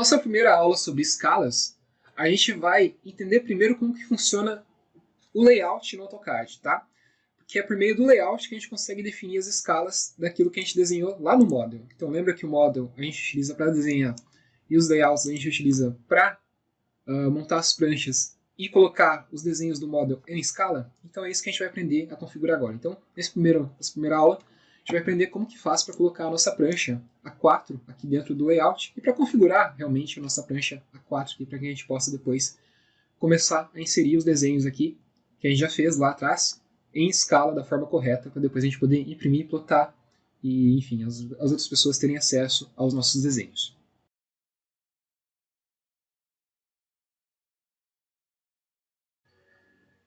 Nossa primeira aula sobre escalas, a gente vai entender primeiro como que funciona o layout no AutoCAD, tá? Porque é por meio do layout que a gente consegue definir as escalas daquilo que a gente desenhou lá no model. Então lembra que o model a gente utiliza para desenhar e os layouts a gente utiliza para montar as pranchas e colocar os desenhos do model em escala? Então é isso que a gente vai aprender a configurar agora. Então, nessa primeira aula, a gente vai aprender como que faz para colocar a nossa prancha A4 aqui dentro do layout e para configurar realmente a nossa prancha A4 aqui para que a gente possa depois começar a inserir os desenhos aqui que a gente já fez lá atrás em escala da forma correta para depois a gente poder imprimir, plotar e, enfim, as outras pessoas terem acesso aos nossos desenhos.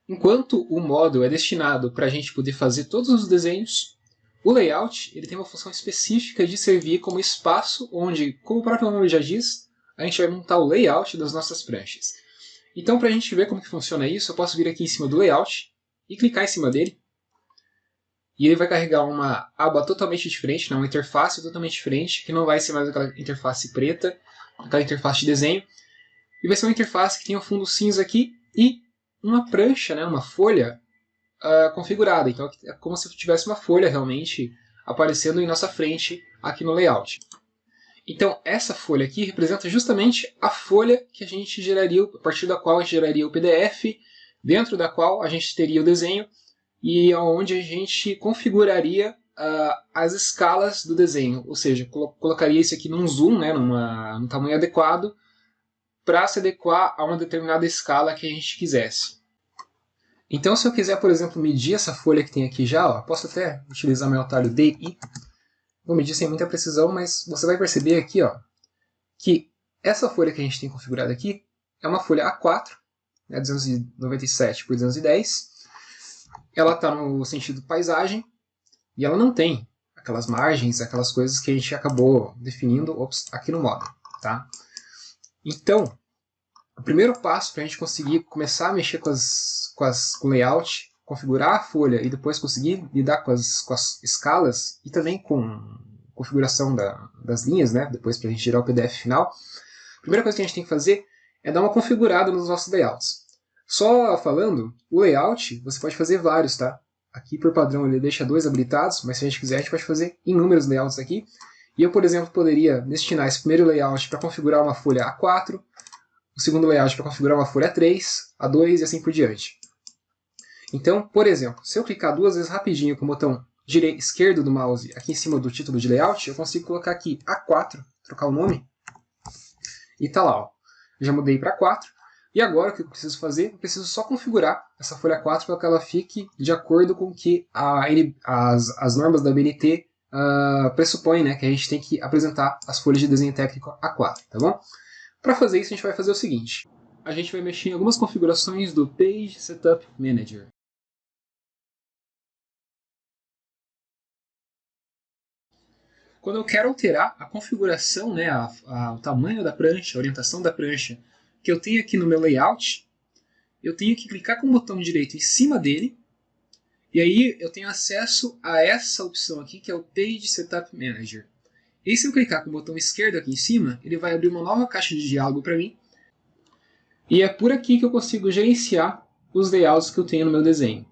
Enquanto o model é destinado para a gente poder fazer todos os desenhos, o layout ele tem uma função específica de servir como espaço onde, como o próprio nome já diz, a gente vai montar o layout das nossas pranchas. Então, para a gente ver como que funciona isso, eu posso vir aqui em cima do layout e clicar em cima dele. E ele vai carregar uma aba totalmente diferente, uma interface totalmente diferente, que não vai ser mais aquela interface preta, aquela interface de desenho. E vai ser uma interface que tem um fundo cinza aqui e uma prancha, uma folha configurada. Então é como se tivesse uma folha realmente aparecendo em nossa frente aqui no layout. Então essa folha aqui representa justamente a folha que a gente geraria, a partir da qual a gente geraria o PDF, dentro da qual a gente teria o desenho e onde a gente configuraria as escalas do desenho. Ou seja, colocaria isso aqui num zoom, num tamanho adequado, para se adequar a uma determinada escala que a gente quisesse. Então, se eu quiser, por exemplo, medir essa folha que tem aqui já, posso até utilizar meu atalho DI. Vou medir sem muita precisão, mas você vai perceber aqui que essa folha que a gente tem configurada aqui é uma folha A4, 297 por 210. Ela está no sentido paisagem e ela não tem aquelas margens, aquelas coisas que a gente acabou definindo aqui no model. Tá? Então, o primeiro passo para a gente conseguir começar a mexer com o layout, configurar a folha e depois conseguir lidar com as escalas e também com a configuração das linhas, depois para a gente gerar o PDF final, a primeira coisa que a gente tem que fazer é dar uma configurada nos nossos layouts. Só falando, o layout você pode fazer vários, tá? Aqui por padrão ele deixa 2 habilitados, mas se a gente quiser a gente pode fazer inúmeros layouts aqui. E eu, por exemplo, poderia destinar esse primeiro layout para configurar uma folha A4, o segundo layout para configurar uma folha A3, A2 e assim por diante. Então, por exemplo, se eu clicar 2 vezes rapidinho com o botão esquerdo do mouse aqui em cima do título de layout, eu consigo colocar aqui A4, trocar o nome, e está lá. Eu já mudei para 4. E agora o que eu preciso fazer? Eu preciso só configurar essa folha 4 para que ela fique de acordo com o que as normas da BNT pressupõem, que a gente tem que apresentar as folhas de desenho técnico A4, tá bom? Para fazer isso a gente vai fazer o seguinte. A gente vai mexer em algumas configurações do Page Setup Manager. Quando eu quero alterar a configuração, o tamanho da prancha, a orientação da prancha, que eu tenho aqui no meu layout, eu tenho que clicar com o botão direito em cima dele, e aí eu tenho acesso a essa opção aqui, que é o Page Setup Manager. E se eu clicar com o botão esquerdo aqui em cima, ele vai abrir uma nova caixa de diálogo para mim, e é por aqui que eu consigo gerenciar os layouts que eu tenho no meu desenho.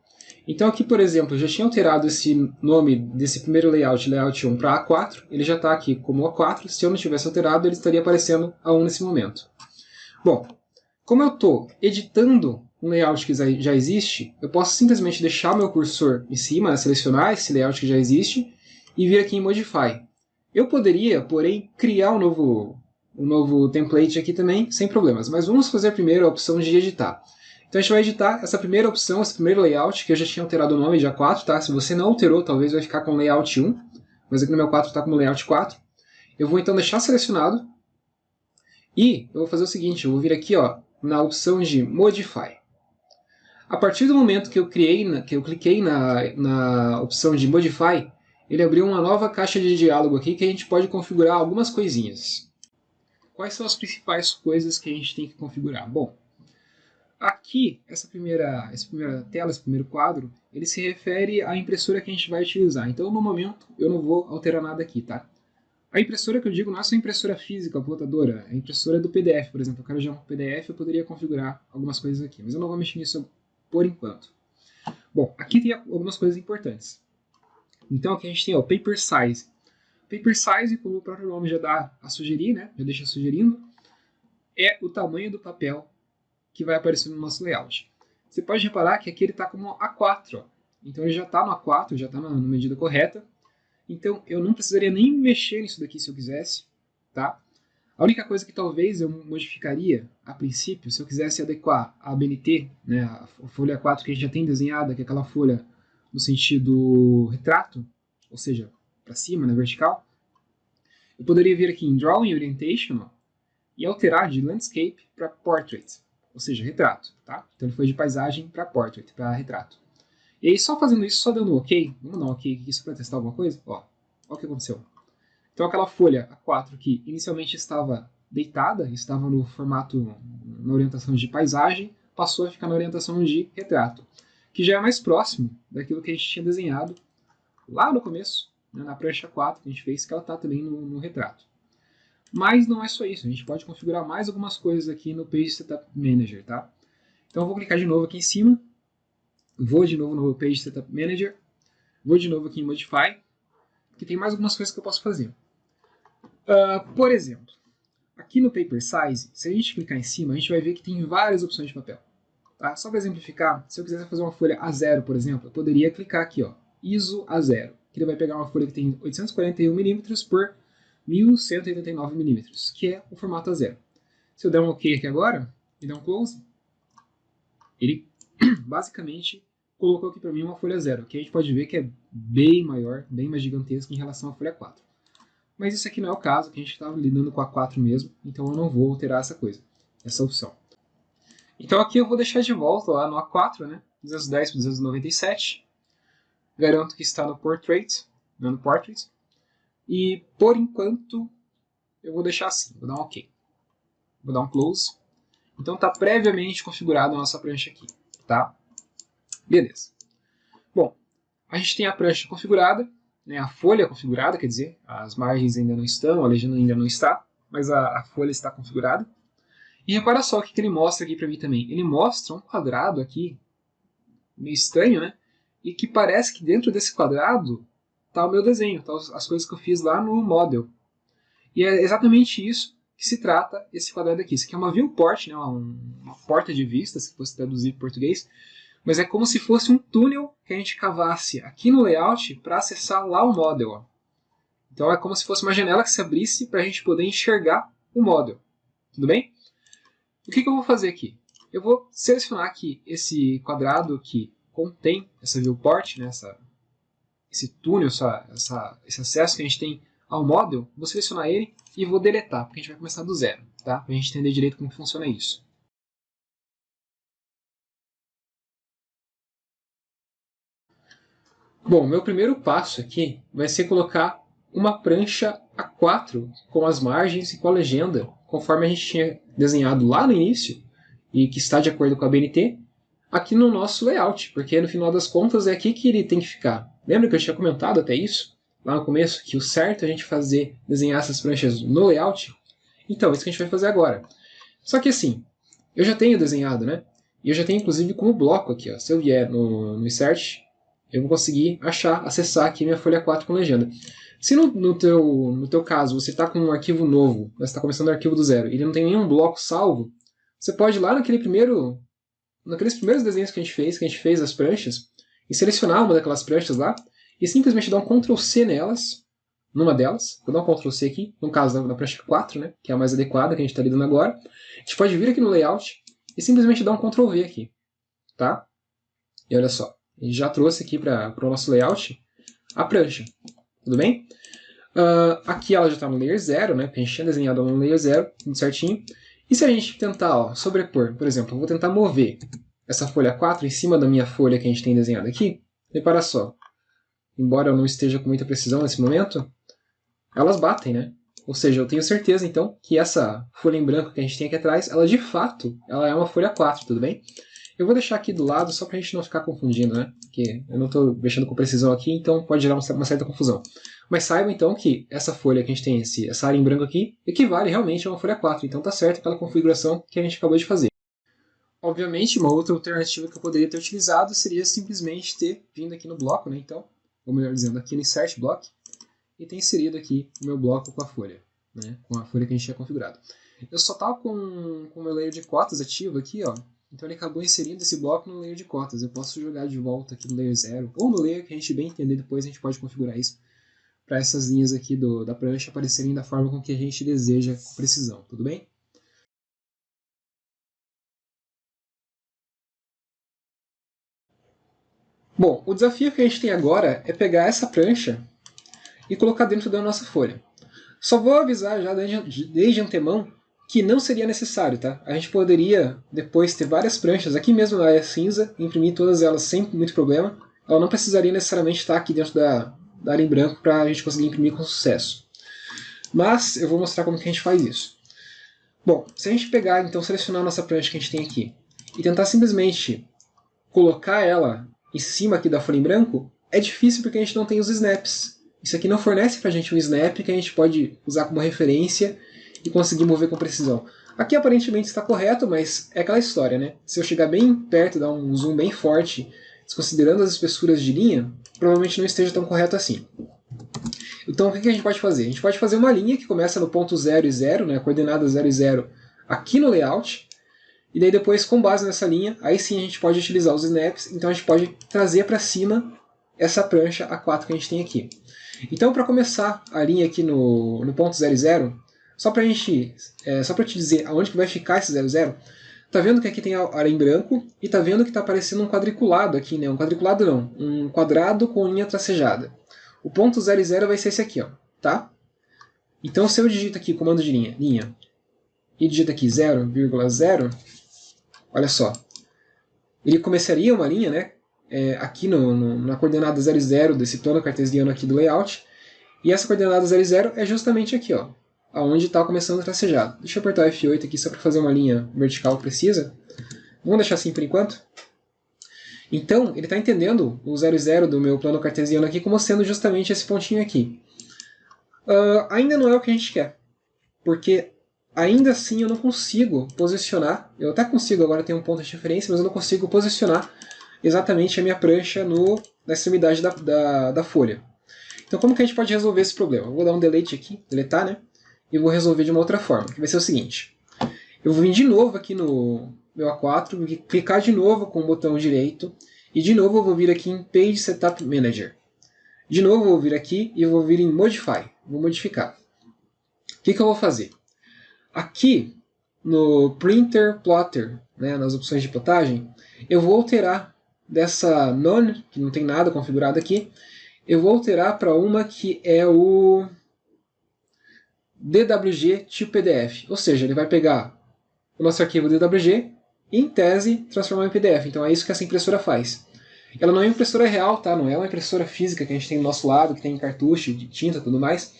Então aqui, por exemplo, eu já tinha alterado esse nome desse primeiro layout 1, para A4. Ele já está aqui como A4. Se eu não tivesse alterado, ele estaria aparecendo A1 nesse momento. Bom, como eu estou editando um layout que já existe, eu posso simplesmente deixar o meu cursor em cima, selecionar esse layout que já existe, e vir aqui em Modify. Eu poderia, porém, criar um novo template aqui também, sem problemas. Mas vamos fazer primeiro a opção de editar. Então a gente vai editar essa primeira opção, esse primeiro layout, que eu já tinha alterado o nome de A4, tá? Se você não alterou, talvez vai ficar com layout 1, mas aqui no meu 4 está como layout 4. Eu vou então deixar selecionado, e eu vou fazer o seguinte, eu vou vir aqui na opção de Modify. A partir do momento que eu cliquei na opção de Modify, ele abriu uma nova caixa de diálogo aqui que a gente pode configurar algumas coisinhas. Quais são as principais coisas que a gente tem que configurar? Bom, aqui, essa primeira tela, esse primeiro quadro, ele se refere à impressora que a gente vai utilizar. Então, no momento, eu não vou alterar nada aqui, tá? A impressora que eu digo não é só impressora física, plotadora, é a impressora do PDF, por exemplo. Eu quero gerar um PDF, eu poderia configurar algumas coisas aqui, mas eu não vou mexer nisso por enquanto. Bom, aqui tem algumas coisas importantes. Então aqui a gente tem o Paper Size. Paper Size, como o próprio nome já dá a sugerir, né? Já deixa sugerindo, é o tamanho do papel que vai aparecer no nosso layout. Você pode reparar que aqui ele está como A4, ó. Então ele já está no A4, já está na medida correta. Então eu não precisaria nem mexer nisso daqui se eu quisesse, tá? A única coisa que talvez eu modificaria a princípio, se eu quisesse adequar a BNT, né, a folha 4 que a gente já tem desenhada, que é aquela folha no sentido retrato, ou seja, para cima, na vertical, eu poderia vir aqui em Drawing Orientation, ó, e alterar de Landscape para Portrait, ou seja, retrato, tá? Então ele foi de paisagem para Portrait, para retrato. E aí só fazendo isso, só dando um OK, vamos dar um OK aqui só para testar alguma coisa, ó o que aconteceu. Então aquela folha A4 que inicialmente estava deitada, estava no formato, na orientação de paisagem, passou a ficar na orientação de retrato, que já é mais próximo daquilo que a gente tinha desenhado lá no começo, né, na prancha 4 que a gente fez, que ela está também no retrato. Mas não é só isso, a gente pode configurar mais algumas coisas aqui no Page Setup Manager, tá? Então eu vou clicar de novo aqui em cima, vou de novo no Page Setup Manager, vou de novo aqui em Modify, que tem mais algumas coisas que eu posso fazer. Por exemplo, aqui no Paper Size, se a gente clicar em cima, a gente vai ver que tem várias opções de papel. Tá? Só para exemplificar, se eu quisesse fazer uma folha A0, por exemplo, eu poderia clicar aqui, ó, ISO A0, que ele vai pegar uma folha que tem 841 mm por 1189 mm, que é o formato A0. Se eu der um OK aqui agora, e der um close, ele basicamente colocou aqui para mim uma folha 0, que a gente pode ver que é bem maior, bem mais gigantesca em relação à folha 4. Mas isso aqui não é o caso, que a gente estava lidando com a 4 mesmo, então eu não vou alterar essa coisa, essa opção. Então aqui eu vou deixar de volta lá no A4, né, 210 por 297. Garanto que está no Portrait, não no Portrait. E por enquanto eu vou deixar assim, vou dar um OK. Vou dar um Close. Então está previamente configurada a nossa prancha aqui, tá? Beleza. Bom, a gente tem a prancha configurada, né, a folha configurada, quer dizer, as margens ainda não estão, a legenda ainda não está, mas a folha está configurada. E repara só o que ele mostra aqui para mim também. Ele mostra um quadrado aqui, meio estranho, né? E que parece que dentro desse quadrado está o meu desenho, tá as coisas que eu fiz lá no Model. E é exatamente isso que se trata esse quadrado aqui. Isso aqui é uma viewport, né, uma porta de vista, se fosse traduzir para português. Mas é como se fosse um túnel que a gente cavasse aqui no layout para acessar lá o Model. Ó. Então é como se fosse uma janela que se abrisse para a gente poder enxergar o Model. Tudo bem? O que eu vou fazer aqui? Eu vou selecionar aqui esse quadrado que contém essa viewport, né, esse túnel, esse acesso que a gente tem ao Model. Vou selecionar ele e vou deletar, porque a gente vai começar do zero, tá? Para a gente entender direito como funciona isso. Bom, meu primeiro passo aqui vai ser colocar uma prancha A4 com as margens e com a legenda, conforme a gente tinha desenhado lá no início, e que está de acordo com a BNT, aqui no nosso layout, porque no final das contas é aqui que ele tem que ficar. Lembra que eu tinha comentado até isso, lá no começo, que o certo é a gente desenhar essas pranchas no layout? Então, isso que a gente vai fazer agora. Só que assim, eu já tenho desenhado, né? E eu já tenho inclusive como bloco aqui, ó. Se eu vier no Insert, eu vou conseguir acessar aqui minha folha 4 com legenda. Se no teu caso você está com um arquivo novo, você está começando o arquivo do zero, e ele não tem nenhum bloco salvo, você pode ir lá naqueles primeiros desenhos que a gente fez as pranchas, e selecionar uma daquelas pranchas lá, e simplesmente dar um Ctrl C nelas, numa delas. Vou dar um Ctrl C aqui, no caso da prancha 4, né, que é a mais adequada que a gente está lidando agora. A gente pode vir aqui no Layout e simplesmente dar um Ctrl V aqui. Tá? E olha só, a gente já trouxe aqui para o nosso layout a prancha. Tudo bem? Aqui ela já está no layer 0, né, porque a gente tinha desenhado no layer 0, tudo certinho. E se a gente tentar sobrepor, por exemplo, eu vou tentar mover essa folha 4 em cima da minha folha que a gente tem desenhado aqui, repara só, embora eu não esteja com muita precisão nesse momento, elas batem, né? Ou seja, eu tenho certeza então que essa folha em branco que a gente tem aqui atrás, ela de fato ela é uma folha 4, tudo bem? Eu vou deixar aqui do lado só para a gente não ficar confundindo, né? Porque eu não estou mexendo com precisão aqui, então pode gerar uma certa confusão. Mas saiba então que essa folha que a gente tem, essa área em branco aqui, equivale realmente a uma folha 4. Então tá certo aquela configuração que a gente acabou de fazer. Obviamente, uma outra alternativa que eu poderia ter utilizado seria simplesmente ter vindo aqui no bloco, né? Então, ou melhor dizendo, aqui no Insert Block, e ter inserido aqui o meu bloco com a folha, né? Com a folha que a gente tinha configurado. Eu só estava com o meu layer de cotas ativo aqui, ó. Então ele acabou inserindo esse bloco no layer de cotas. Eu posso jogar de volta aqui no layer 0, ou no layer que a gente bem entender depois, a gente pode configurar isso para essas linhas aqui da prancha aparecerem da forma com que a gente deseja com precisão, tudo bem? Bom, o desafio que a gente tem agora é pegar essa prancha e colocar dentro da nossa folha. Só vou avisar já desde antemão que não seria necessário, tá? A gente poderia depois ter várias pranchas aqui mesmo na área cinza, imprimir todas elas sem muito problema. Ela não precisaria necessariamente estar aqui dentro da área em branco para a gente conseguir imprimir com sucesso. Mas eu vou mostrar como que a gente faz isso. Bom, se a gente pegar, então, selecionar a nossa prancha que a gente tem aqui e tentar simplesmente colocar ela em cima aqui da folha em branco, é difícil porque a gente não tem os snaps. Isso aqui não fornece para a gente um snap que a gente pode usar como referência e conseguir mover com precisão. Aqui aparentemente está correto, mas é aquela história, né? Se eu chegar bem perto, dar um zoom bem forte, desconsiderando as espessuras de linha, provavelmente não esteja tão correto assim. Então o que a gente pode fazer? A gente pode fazer uma linha que começa no ponto 0 e 0, né, a coordenada 0 e 0 aqui no layout, e daí depois, com base nessa linha, aí sim a gente pode utilizar os snaps, então a gente pode trazer para cima essa prancha A4 que a gente tem aqui. Então, para começar a linha aqui no ponto 0 e 0, só para te dizer aonde que vai ficar esse 0 e 0, tá vendo que aqui tem a área em branco e tá vendo que está aparecendo um quadriculado aqui, né? Um quadriculado não, um quadrado com linha tracejada. O ponto 0 e 0 vai ser esse aqui, ó, tá? Então, se eu digito aqui comando de linha, e digito aqui 0,0, olha só, ele começaria uma linha, né? Aqui na coordenada 0 e 0 desse plano cartesiano aqui do layout, e essa coordenada 0 e 0 é justamente aqui, ó, aonde está começando a tracejado. Deixa eu apertar F8 aqui só para fazer uma linha vertical precisa. Vamos deixar assim por enquanto. Então, ele está entendendo o 0 e 0 do meu plano cartesiano aqui como sendo justamente esse pontinho aqui. Ainda não é o que a gente quer, porque ainda assim eu não consigo posicionar, eu até consigo agora ter um ponto de referência, mas eu não consigo posicionar exatamente a minha prancha na extremidade da folha. Então como que a gente pode resolver esse problema? Eu vou dar um delete aqui, deletar, né? E vou resolver de uma outra forma, que vai ser o seguinte. Eu vou vir de novo aqui no meu A4, clicar de novo com o botão direito, e de novo eu vou vir aqui em Page Setup Manager. De novo eu vou vir aqui e eu vou vir em Modify, vou modificar. O que eu vou fazer? Aqui no Printer Plotter, né, nas opções de plotagem, eu vou alterar dessa None, que não tem nada configurado aqui, eu vou alterar para uma que é o DWG tipo PDF. Ou seja, ele vai pegar o nosso arquivo DWG e, em tese, transformar em PDF. Então é isso que essa impressora faz. Ela não é uma impressora real, tá? Não é uma impressora física que a gente tem do nosso lado, que tem cartucho de tinta e tudo mais.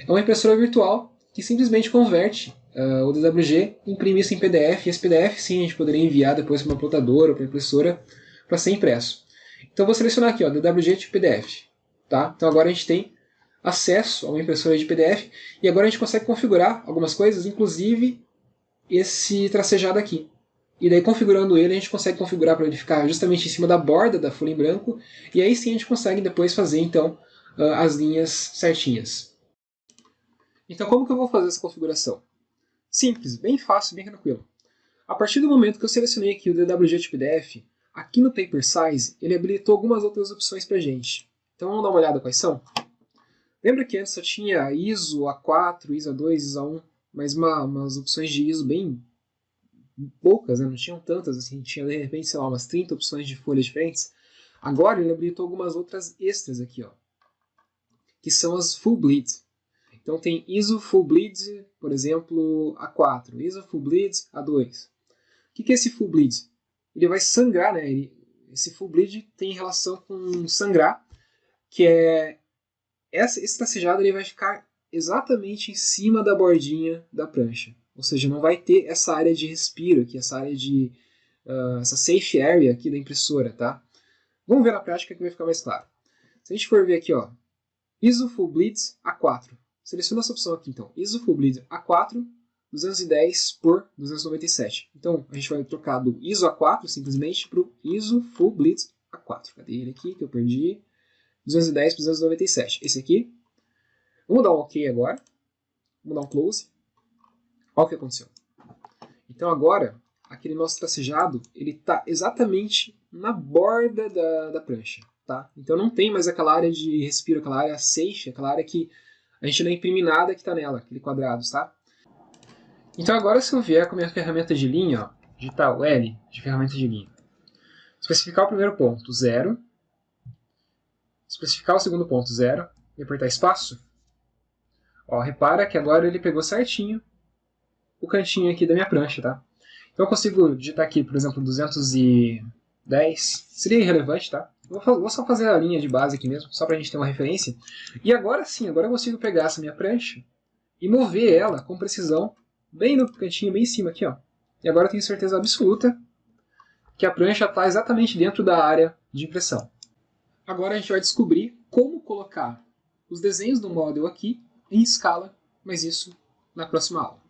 É uma impressora virtual que simplesmente converte o DWG e imprime isso em PDF. E esse PDF, sim, a gente poderia enviar depois para uma plotadora ou para uma impressora para ser impresso. Então vou selecionar aqui, ó, DWG tipo PDF. Tá? Então agora a gente tem acesso a uma impressora de PDF e agora a gente consegue configurar algumas coisas, inclusive esse tracejado aqui. E daí configurando ele, a gente consegue configurar para ele ficar justamente em cima da borda da folha em branco, e aí sim a gente consegue depois fazer então as linhas certinhas. Então como que eu vou fazer essa configuração? Simples, bem fácil, bem tranquilo. A partir do momento que eu selecionei aqui o DWG tipo PDF, aqui no Paper Size, ele habilitou algumas outras opções para a gente. Então vamos dar uma olhada quais são? Lembra que antes só tinha ISO A4, ISO A2, ISO A1, mas umas opções de ISO bem poucas, né? Não tinham tantas, assim, tinha de repente, sei lá, umas 30 opções de folhas diferentes. Agora ele habilitou algumas outras extras aqui, ó, que são as Full Bleed. Então tem ISO Full Bleed, por exemplo, A4, ISO Full Bleed A2. O que é esse Full Bleed? Ele vai sangrar, né? Esse Full Bleed tem relação com sangrar, que é esse tracejado ele vai ficar exatamente em cima da bordinha da prancha. Ou seja, não vai ter essa área de respiro aqui, essa área de essa safe area aqui da impressora, tá? Vamos ver na prática que vai ficar mais claro. Se a gente for ver aqui, ó, ISO Full Bleed A4. Seleciona essa opção aqui, então. ISO Full Bleed A4, 210 por 297. Então, a gente vai trocar do ISO A4, simplesmente, para o ISO Full Bleed A4. Cadê ele aqui, que eu perdi? 210 por 297. Esse aqui. Vamos dar um OK agora. Vamos dar um close. Olha o que aconteceu. Então, agora, aquele nosso tracejado, ele está exatamente na borda da prancha. Tá? Então não tem mais aquela área de respiro, aquela área safe, aquela área que a gente não imprime nada que está nela, aquele quadrados, tá? Então agora se eu vier com a minha ferramenta de linha, ó, digitar o L de ferramenta de linha, especificar o primeiro ponto, 0, especificar o segundo ponto, 0, e apertar espaço, ó, repara que agora ele pegou certinho o cantinho aqui da minha prancha, tá? Então eu consigo digitar aqui, por exemplo, 210, seria irrelevante, tá? Vou só fazer a linha de base aqui mesmo, só para a gente ter uma referência. E agora sim, agora eu consigo pegar essa minha prancha e mover ela com precisão bem no cantinho, bem em cima aqui, ó. E agora eu tenho certeza absoluta que a prancha está exatamente dentro da área de impressão. Agora a gente vai descobrir como colocar os desenhos do model aqui em escala, mas isso na próxima aula.